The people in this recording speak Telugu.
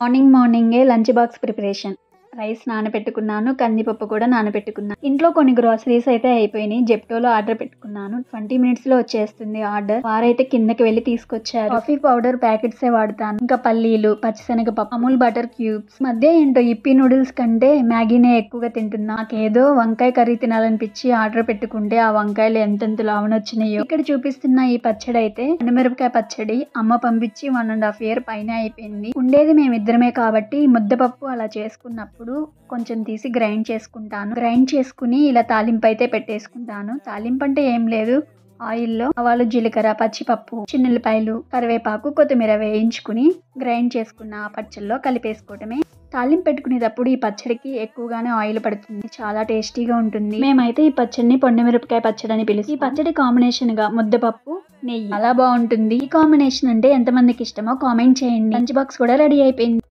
మార్నింగే లంచ్ బాక్స్ ప్రిపరేషన్. రైస్ నానబెట్టుకున్నాను. కందిపప్పు కూడా నానబెట్టుకున్నాను. ఇంట్లో కొన్ని గ్రోసరీస్ అయితే అయిపోయినాయి. జెప్టోలో ఆర్డర్ పెట్టుకున్నాను. 20 మినిట్స్‌లో వచ్చేస్తుంది ఆర్డర్. వారైతే కిందకి వెళ్లి తీసుకొచ్చారు. కాఫీ పౌడర్ ప్యాకెట్సే వాడతాను. ఇంకా పల్లీలు, పచ్చిశనగపప్పు, అమూల్ బటర్ క్యూబ్స్. మధ్య ఏంటో ఇప్పీ నూడిల్స్ కంటే మ్యాగీనే ఎక్కువగా తింటున్నా. నాకేదో వంకాయ కర్రీ తినాలనిపించి ఆర్డర్ పెట్టుకుంటే ఆ వంకాయలు ఎంతెంత లావునొచ్చినాయో. ఇక్కడ చూపిస్తున్న ఈ పచ్చడి అయితే ఎండుమిరపకాయ పచ్చడి. అమ్మ పంపించి 1.5 ఇయర్ పైన అయిపోయింది. ఉండేది మేమిద్దరమే కాబట్టి ముద్దపప్పు అలా చేసుకున్నప్పుడు కొంచెం తీసి గ్రైండ్ చేసుకుంటాను. గ్రైండ్ చేసుకుని ఇలా తాలింపు అయితే పెట్టేసుకుంటాను. తాలింపు అంటే ఏం లేదు, ఆయిల్లో ఆవాలు, జీలకర్ర, పచ్చిపప్పు, చిన్నుల్లిపాయలు, కరివేపాకు, కొత్తిమీర వేయించుకుని గ్రైండ్ చేసుకున్న ఆ పచ్చళ్ళలో కలిపేసుకోవటమే. తాలింపు పెట్టుకునేటప్పుడు ఈ పచ్చడికి ఎక్కువగానే ఆయిల్ పడుతుంది. చాలా టేస్టీగా ఉంటుంది. మేమైతే ఈ పచ్చడిని పొండిమిరపకాయ పచ్చడి అని పిలుస్తాం. ఈ పచ్చడి కాంబినేషన్ గా ముద్దపప్పు, నెయ్యి చాలా బాగుంటుంది. ఈ కాంబినేషన్ అంటే ఎంతమందికి ఇష్టమో కామెంట్ చేయండి. లంచ్ బాక్స్ కూడా రెడీ అయిపోయింది.